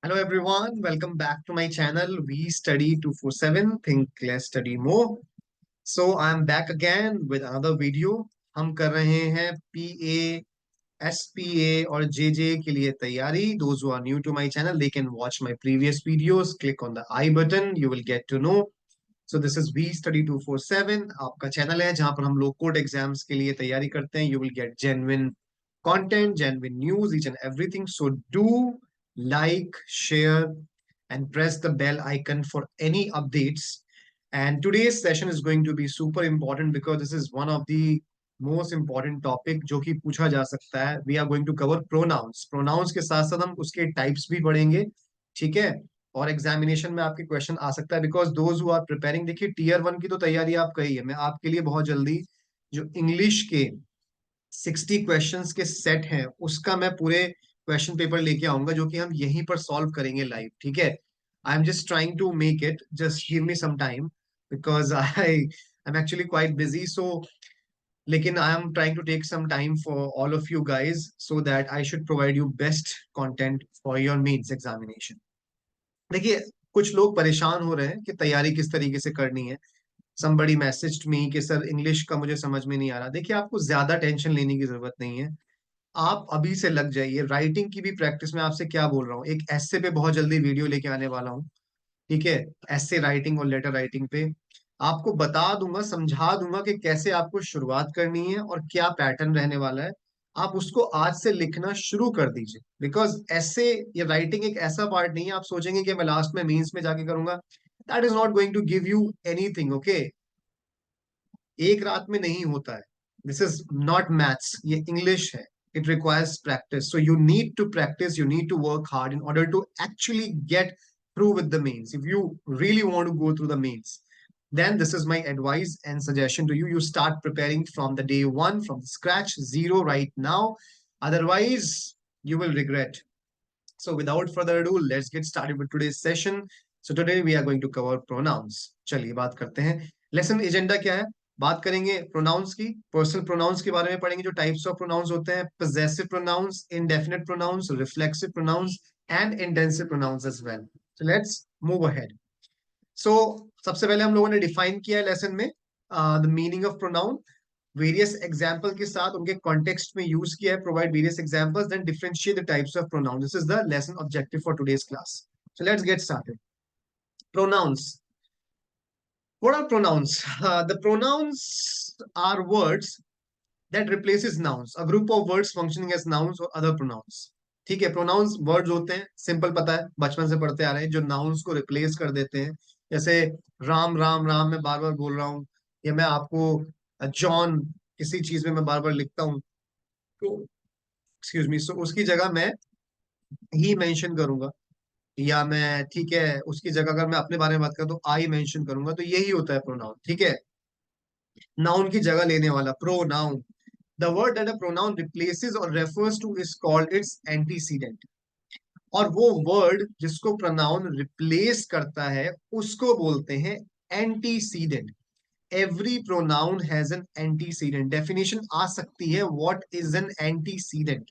Hello everyone, welcome back to my channel. We study 247, think less, study more. So I'm back again with another video. हम कर रहे हैं PA, SPA और JJ के लिए तैयारी. Those who are new to my channel, they can watch my previous videos. Click on the I button, you will get to know. So this is We Study 247. आपका channel है जहां पर हम लोग कोड एग्जाम्स के लिए तैयारी करते हैं. You will get genuine content, genuine news, each and everything. So do like, share, and press the bell icon for any updates. And today's session is going to be super important because this is one of the most important topic जो कि पूछा जा सकता है. We are going to cover pronouns. Pronouns के साथ साथ हम उसके types भी पढ़ेंगे. ठीक है. और एग्जामिनेशन में आपके क्वेश्चन आ सकता है because those who are preparing. देखिए टीयर 1 की तो तैयारी आप कही है. मैं आपके लिए बहुत जल्दी जो इंग्लिश के 60 क्वेश्चंस के सेट हैं उसका मैं पूरे क्वेश्चन पेपर लेके आऊंगा जो कि हम यहीं पर सॉल्व करेंगे लाइव. ठीक है. I am just trying to make it. Just give me some time because I am actually quite busy. So लेकिन I am trying to take some time for all of you guys so that I should provide you best content for your mains examination. देखिए कुछ लोग परेशान हो रहे हैं कि तैयारी किस तरीके से करनी है. somebody messaged me कि सर इंग्लिश का मुझे समझ में नहीं आ रहा. देखिए आपको ज्यादा टेंशन लेने की जरूरत नहीं है. आप अभी से लग जाइए. राइटिंग की भी प्रैक्टिस में आपसे क्या बोल रहा हूँ, एक एस्से पे बहुत जल्दी वीडियो लेके आने वाला हूँ. ठीक है. एस्से राइटिंग और लेटर राइटिंग पे आपको बता दूंगा, समझा दूंगा कि कैसे आपको शुरुआत करनी है और क्या पैटर्न रहने वाला है. आप उसको आज से लिखना शुरू कर दीजिए बिकॉज ऐसे ये राइटिंग एक ऐसा पार्ट नहीं है आप सोचेंगे कि मैं लास्ट में मीन्स में जाके करूंगा. That is not going to give you anything. Okay. एक रात में नहीं होता है. दिस इज नॉट मैथ्स, ये इंग्लिश है. It requires practice. So you need to practice, you need to work hard in order to actually get through with the mains. If you really want to go through the mains, then this is my advice and suggestion to you. You start preparing from the day one, from scratch, zero right now. Otherwise, you will regret. So without further ado, let's get started with today's session. So today we are going to cover pronouns. चलिए बात करते हैं. Lesson agenda क्या है. बात करेंगे pronounce की. Personal pronouns के बारे में पढ़ेंगे. जो टाइप्स ऑफ प्रोनाउंस होते हैं, possessive pronouns, indefinite pronouns, reflexive pronouns and intensive pronouns as well. So let's move ahead. So सबसे पहले हम लोगों ने डिफाइन किया है लेसन में the meaning of pronoun. Various example के साथ उनके कॉन्टेक्स्ट में यूज किया है. Provide various examples then differentiate the types of pronoun. This is the lesson objective for today's class. So let's get started. Pronouns. What are pronouns? The pronouns are words that replaces nouns. A group of words functioning as nouns or other pronouns. ठीक है. Pronounce words होते हैं, simple पता है, बचपन से पढ़ते आ रहे हैं, जो नाउन्स को रिप्लेस कर देते हैं. जैसे राम राम राम मैं बार बार बोल रहा हूँ, या मैं आपको जॉन किसी चीज में मैं बार बार लिखता हूँ तो एक्सक्यूज मी, सो उसकी जगह मैं ही मेंशन करूंगा. या मैं ठीक है उसकी जगह अगर मैं अपने बारे में बात करूँ तो आई मेंशन करूंगा. तो यही होता है प्रोनाउन. ठीक है. नाउन की जगह लेने वाला pronoun. The word that a pronoun replaces or refers to is called its antecedent. और वो वर्ड जिसको प्रोनाउन रिप्लेस करता है उसको बोलते हैं antecedent. Every pronoun has an antecedent. Definition आ सकती है व्हाट इज एन एंटीसीडेंट,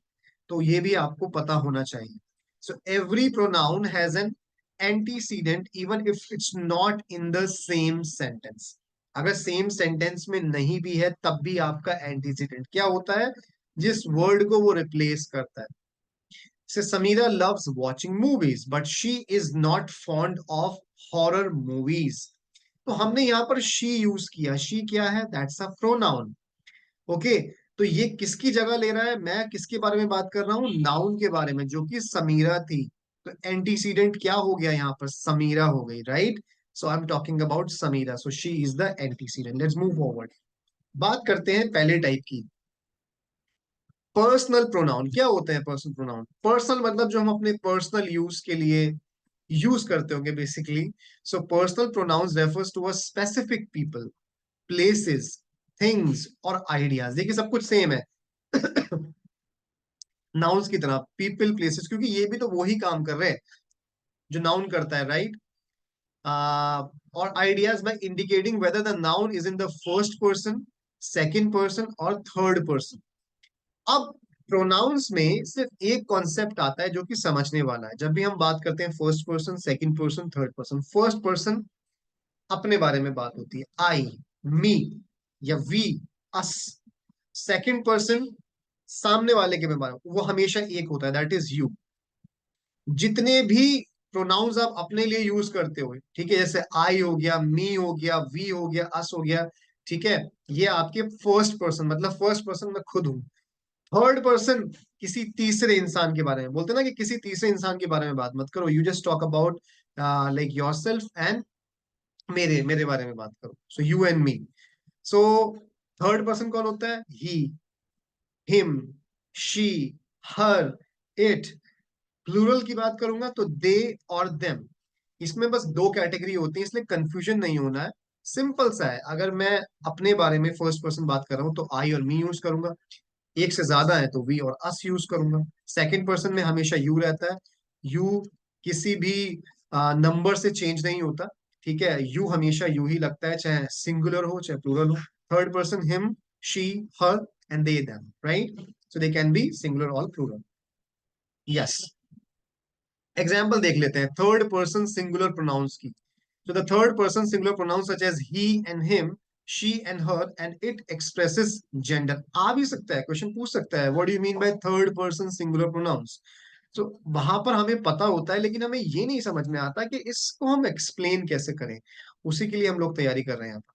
तो ये भी आपको पता होना चाहिए. So every pronoun has an antecedent even if it's not in the same sentence. अगर सेम सेंटेंस में नहीं भी है तब भी आपका एंटीसीडेंट क्या होता है, जिस वर्ड को वो रिप्लेस करता है. से Samira loves watching movies but she is not fond of horror movies. तो हमने यहाँ पर she यूज किया. she क्या है, दैट्स अ प्रोनाउन. ओके. तो ये किसकी जगह ले रहा है, मैं किसके बारे में बात कर रहा हूँ, नाउन के बारे में जो कि समीरा थी. तो एंटीसीडेंट क्या हो गया यहाँ पर, समीरा हो गई. Right. So I am talking about Samira. So she is the antecedent. Let's move forward. बात करते हैं पहले टाइप की. Personal pronoun. क्या होते हैं पर्सनल प्रोनाउन. पर्सनल मतलब जो हम अपने पर्सनल यूज के लिए यूज करते होंगे basically. So personal pronouns refers to a specific people, places, things और आइडियाज. देखिए सब कुछ सेम है नाउन्स की तरह. पीपल, प्लेसेस, क्योंकि ये भी तो वही काम कर रहे हैं जो नाउन करता है. राइट. और ideas bye indicating whether the noun is in the first person, second person और थर्ड पर्सन. अब प्रोनाउंस में सिर्फ एक कॉन्सेप्ट आता है जो कि समझने वाला है। जब भी हम बात करते हैं first person, second person, third person, first person अपने बारे में बात होती है, आई, मी या वी, अस। सेकंड पर्सन सामने वाले के बारे में, वो हमेशा एक होता है, दैट इज यू। जितने भी प्रोनाउंस आप अपने लिए यूज करते हो, ठीक है, जैसे आई हो गया, मी हो गया, वी हो गया, अस हो गया, ठीक है, ये आपके फर्स्ट पर्सन, मतलब फर्स्ट पर्सन मैं खुद हूं। थर्ड पर्सन किसी तीसरे इंसान के बारे में बोलते हैं ना, कि किसी तीसरे इंसान के बारे में बात मत करो, you just talk about like yourself and मेरे मेरे बारे में बात करो, so you and me. So third person कौन होता है? He, him, she, her, it. Plural की बात करूंगा तो दे और देम। इसमें बस दो कैटेगरी होती है, इसलिए कंफ्यूजन नहीं होना है। सिंपल सा है, अगर मैं अपने बारे में फर्स्ट पर्सन बात कर रहा हूं तो आई और मी यूज करूंगा, एक से ज्यादा है तो वी और अस यूज करूंगा। सेकंड पर्सन में हमेशा यू रहता है, यू किसी भी नंबर से चेंज नहीं होता, ठीक है, यू हमेशा यू ही लगता है, चाहे सिंगुलर हो चाहे प्लूरल हो। Third person him, she, her and they them, right? So they can be singular और प्लूरल। यस, एग्जाम्पल देख लेते हैं थर्ड पर्सन सिंगुलर प्रोनाउंस की। So the third person singular pronouns such as he and him, she and her, and it expresses gender. आ भी सकता है, question पूछ सकता है, what do you mean by third person singular pronouns? So वहां पर हमें पता होता है, लेकिन हमें ये नहीं समझ में आता कि इसको हम एक्सप्लेन कैसे करें। उसी के लिए हम लोग तैयारी कर रहे हैं यहाँ पर।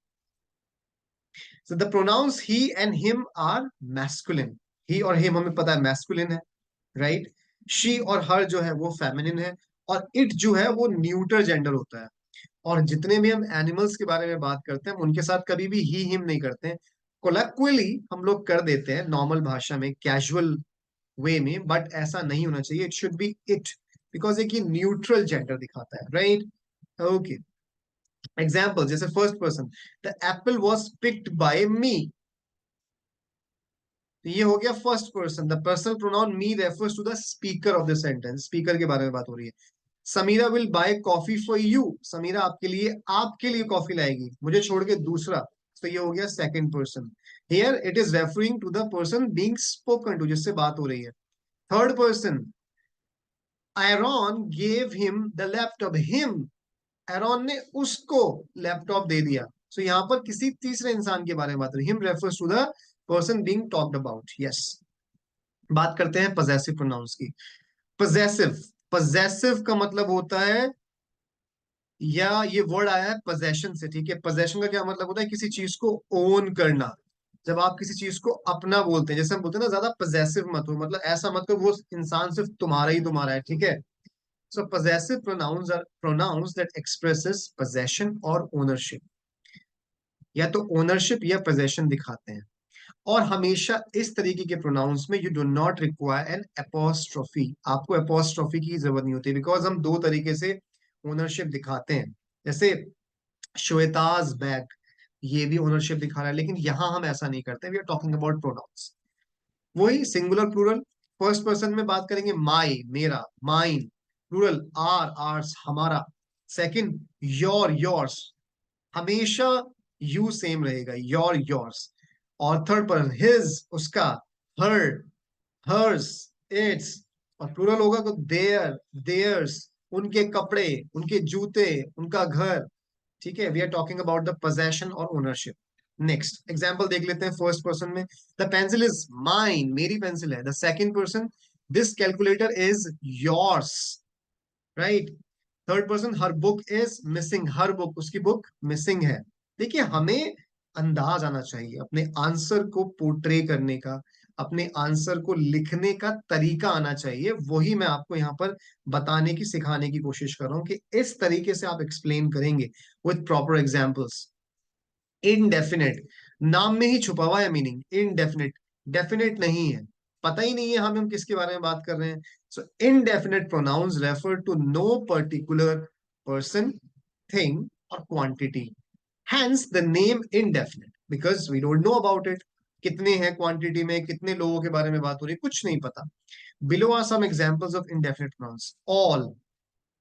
So the pronouns he and him are masculine. He और him हमें पता है masculine है, राइट? शी और हर जो है वो फेमिनिन है, और इट जो है वो न्यूटर जेंडर होता है। और जितने भी हम एनिमल्स के बारे में बात करते हैं, हम उनके साथ कभी भी ही हिम नहीं करते हैं। कोलैक्युअली हम लोग कर देते हैं, नॉर्मल भाषा में, कैजुअल वे में, बट ऐसा नहीं होना चाहिए, it should be it, because एक ये न्यूट्रल जेंडर दिखाता है, राइट? ओके, एग्जाम्पल जैसे first person, the apple was picked by me. तो ये हो गया first person. The personal pronoun me refers to the speaker of the sentence, speaker के बारे में बात हो रही है। Sameera will buy coffee for you, Sameera आपके लिए कॉफी लाएगी, मुझे छोड़ के दूसरा। तो ये हो गया second person. Here it is referring to the person being spoken to, जिससे बात हो रही है। Third person, Aaron gave him the laptop, him, Aaron ने उसको लैपटॉप दे दिया। सो यहाँ पर किसी तीसरे इंसान के बारे में बात हो रही है, him refers to the person being talked about. Yes, बात करते हैं पजेसिव प्रोनाउंस की। पजेसिव, पजेसिव का मतलब होता है, या ये वर्ड आया है पोजेशन से, ठीक है। पोजेशन का क्या मतलब होता है? किसी चीज को ओन करना। जब आप किसी चीज को अपना बोलते हैं, जैसे हम बोलते हैं ना, ज्यादा पोजेसिव मत हो, मतलब ऐसा मत करो वो इंसान सिर्फ तुम्हारा ही तुम्हारा है, ठीक है। So possessive pronouns are pronouns that expresses possession और ओनरशिप, या तो ओनरशिप या पोजेशन दिखाते हैं। और हमेशा इस तरीके के प्रोनाउंस में you do not require an apostrophe, आपको एपोस्ट्रोफी की जरूरत नहीं होती, बिकॉज हम दो तरीके से ओनरशिप दिखाते हैं। जैसे श्वेताज बैग, ये भी ओनरशिप दिखा रहा है, लेकिन यहां हम ऐसा नहीं करते, we are talking about pronouns. वही सिंगुलर प्लूरल, फर्स्ट पर्सन में बात करेंगे माई, मेरा, माइन। प्लूरल, आर, आर्स, हमारा। सेकंड, योर, योर्स, हमेशा यू सेम रहेगा, योर, योर्स। और थर्ड पर्सन, हिज, उसका, हर, हर्स, इट्स। और प्लूरल होगा तो देयर, देयर्स, उनके कपड़े, उनके जूते, उनका घर, ठीक है। We are talking about the possession और ओनरशिप। नेक्स्ट एग्जाम्पल देख लेते हैं फर्स्ट पर्सन में। द पेंसिल इज माइन, मेरी पेंसिल है। The second person, this calculator is yours, right. Third person, her book is missing, her book, उसकी book missing है। देखिए, हमें अंदाज आना चाहिए अपने आंसर को पोर्ट्रे करने का, अपने आंसर को लिखने का तरीका आना चाहिए। वही मैं आपको यहाँ पर बताने की, सिखाने की कोशिश कर रहा हूँ कि इस तरीके से आप एक्सप्लेन करेंगे विथ प्रॉपर एग्जाम्पल्स। इनडेफिनेट, नाम में ही छुपा हुआ है मीनिंग, इनडेफिनेट, डेफिनेट नहीं है, पता ही नहीं है हम किसके बारे में बात कर रहे हैं। So indefinite pronouns refer to no particular person, thing और quantity. Hence the name indefinite, because we don't know about it. कितने हैं क्वांटिटी में, कितने लोगों के बारे में बात हो रही है, कुछ नहीं पता। Below are some examples of indefinite pronouns.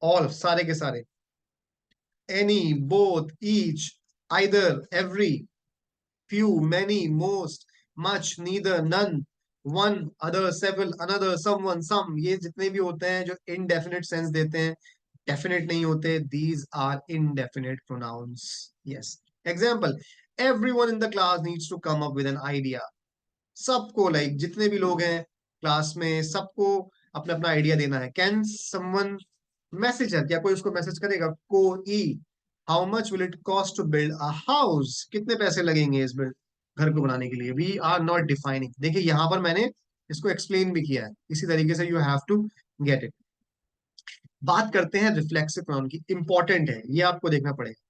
All सारे के सारे, any, both, each, either, every, few, many, most, much, neither, none, one, other, several, another, someone, some, ये जितने भी होते हैं जो इनडेफिनेट सेंस देते हैं, डेफिनेट नहीं होते, these are indefinite pronouns. Yes. Example, everyone in the class needs to come up with an idea. सबको, लाइक जितने भी लोग हैं क्लास में, सबको अपना अपना आइडिया देना है. कैन समवन मैसेज है, क्या कोई उसको मैसेज करेगा? कोई. How much will it cost to build a house, कितने पैसे लगेंगे इस बिल्ड घर को बनाने के लिए? We are not defining. देखिए यहां पर मैंने इसको एक्सप्लेन भी किया है, इसी तरीके से you have to get it. बात करते हैं रिफ्लेक्सिव प्रोनाउन की. इंपॉर्टेंट है ये, आपको देखना पड़ेगा.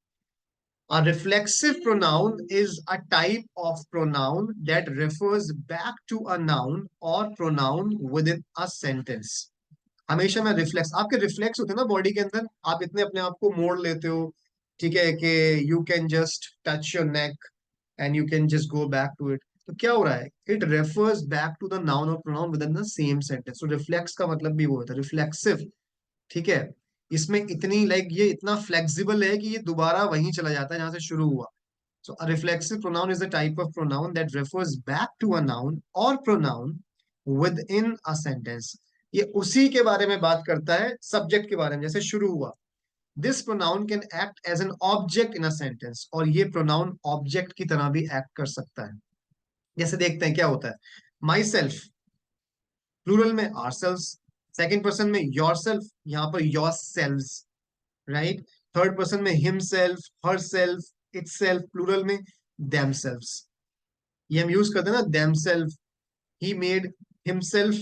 A reflexive pronoun is a type of pronoun that refers back to a noun or pronoun within a sentence. हमेशा मैं रिफ्लेक्स, आपके रिफ्लेक्स होते हैं ना बॉडी के अंदर, आप इतने अपने आप को मोड़ लेते हो, ठीक है, कि you can just touch your neck and you can just go back to it. तो क्या हो रहा है? It refers back to the noun और pronoun within the same sentence. तो रिफ्लेक्स का मतलब भी वो होता है, रिफ्लेक्सिव. ठीक है. इसमें इतनी, लाइक ये इतना फ्लेक्सिबल है कि ये दोबारा वहीं चला जाता है जहां से शुरू हुआ. So a reflexive pronoun is a type of pronoun that refers back to a noun or pronoun within a sentence. ये उसी के बारे में बात करता है, सब्जेक्ट के बारे में, जैसे शुरू हुआ. This pronoun can act as an object in a sentence. और ये pronoun object की तरह भी act कर सकता है. जैसे देखते हैं क्या होता है. Myself, प्लूरल में ourselves, सेकेंड पर्सन में yourself, यहाँ पर yourselves, राइट. थर्ड पर्सन में हिमसेल्फ, हरसेल्फ, इटसेल्फ, प्लूरल में themselves. ये हम यूज करते हैं ना, themselves. He made himself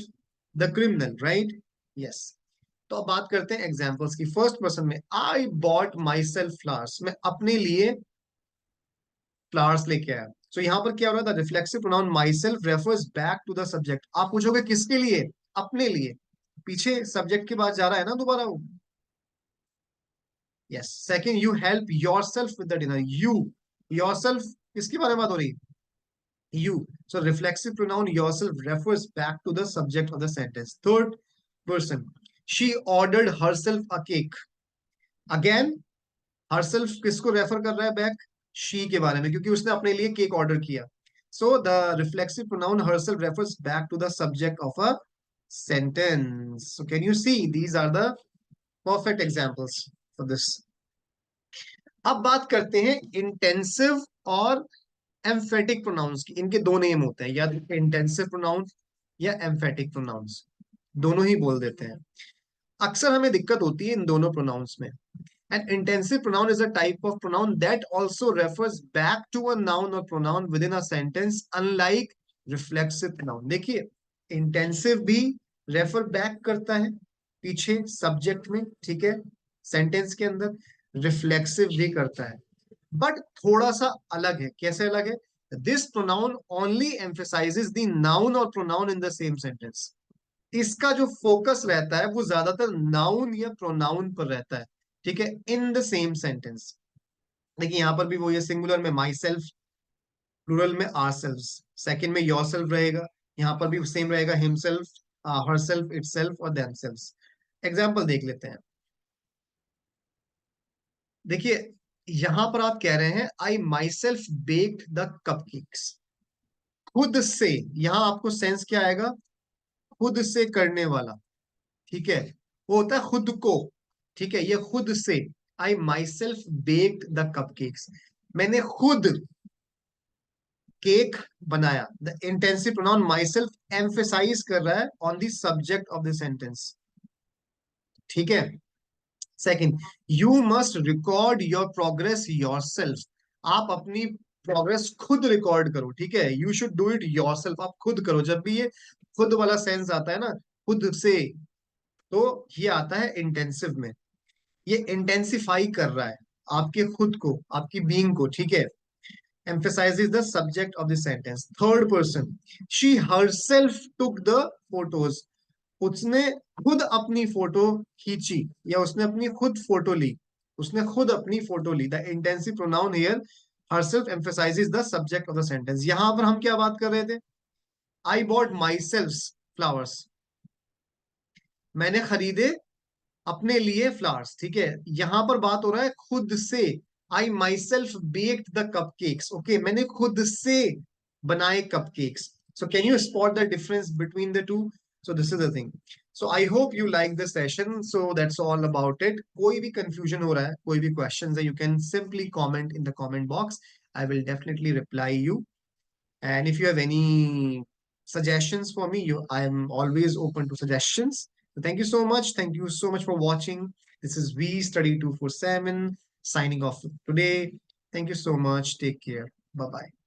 the criminal, right. Yes. तो अब बात करते हैं एग्जांपल्स की. फर्स्ट पर्सन में, I bought my self flowers, मैं अपने लिए फ्लावर्स लेके आया. सो यहाँ पर क्या हो रहा था? Reflexive pronoun myself refers back to the subject. आप पूछोगे किसके लिए? अपने लिए. पीछे सब्जेक्ट के बाद जा रहा है ना दोबारा वो. Yes. Second, you help yourself with the dinner. You, yourself, किसके बारे में बात हो रही है? You. So reflexive pronoun yourself refers back to the subject of the sentence. Third person, she ordered herself a cake. Again, herself किसको refer कर रहा है बैक? she के बारे में, क्योंकि उसने अपने लिए केक ऑर्डर किया. So the reflexive pronoun herself refers back to the subject of a sentence. So can you see these are the perfect examples for this. अब बात करते हैं इंटेंसिव और एम्फेटिक प्रोनाउंस की. इनके दो नेम होते हैं, या इंटेंसिव प्रोनाउंस या एम्फेटिक प्रोनाउंस, दोनों ही बोल देते हैं. अक्सर हमें दिक्कत होती है इन दोनों प्रोनाउंस में. An intensive pronoun is a type of pronoun that also refers back to a noun और pronoun within a sentence, unlike reflexive pronoun. देखिए, इंटेंसिव भी रेफर बैक करता है पीछे सब्जेक्ट में, ठीक है, सेंटेंस के अंदर. रिफ्लेक्सिव भी करता है, बट थोड़ा सा अलग है. कैसे अलग है? This pronoun only emphasizes the noun और pronoun in the same sentence. इसका जो फोकस रहता है वो ज्यादातर नाउन या प्रोनाउन पर रहता है, ठीक है, इन द सेम सेंटेंस. देखिए यहां पर भी वो, ये सिंगुलर में माई सेल्फ, प्लूरल में आर सेल्फ, सेकेंड में योर सेल्फ रहेगा. यहाँ पर भी सेम रहेगा, himself, her self, it self और देम सेल्फ. एग्जाम्पल देख लेते हैं. देखिए यहां पर आप कह रहे हैं, I myself baked the cupcakes. खुद से, यहां आपको सेंस क्या आएगा? खुद से करने वाला, ठीक है, वो होता है खुद को. ठीक है, ये खुद से, I myself baked the cupcakes, मैंने खुद केक बनाया. The intensive pronoun myself emphasize कर रहा है on the subject of the sentence. ठीक है. Second, you must record your progress yourself. आप अपनी प्रोग्रेस खुद रिकॉर्ड करो. ठीक है, you should do it yourself, आप खुद करो. जब भी ये खुद वाला सेंस आता है ना, खुद से, तो ये आता है इंटेंसिव में. ये इंटेंसिफाई कर रहा है आपके खुद को, आपकी बीइंग को. ठीक है. emphasizes the subject of the sentence. Third person, she herself took the photos. उसने खुद अपनी फोटो खींची, या उसने अपनी खुद फोटो ली. उसने खुद अपनी फोटो ली. The intensive pronoun here herself emphasizes the subject of the sentence. यहां पर हम क्या बात कर रहे थे? I bought myself flowers. मैंने खरीदे अपने लिए फ्लावर्स. ठीक है, यहां पर बात हो रहा है खुद से. I myself baked the cupcakes. Okay, मैंने खुद से बनाए cupcakes. So can you spot the difference between the two? So this is the thing. So I hope you like the session. So that's all about it. कोई भी confusion हो रहा है, कोई भी questions है, you can simply comment in the comment box. I will definitely reply you. And if you have any suggestions for me, I am always open to suggestions. So thank you so much. Thank you so much for watching. This is We Study 247 signing off today. Thank you so much. Take care. Bye bye.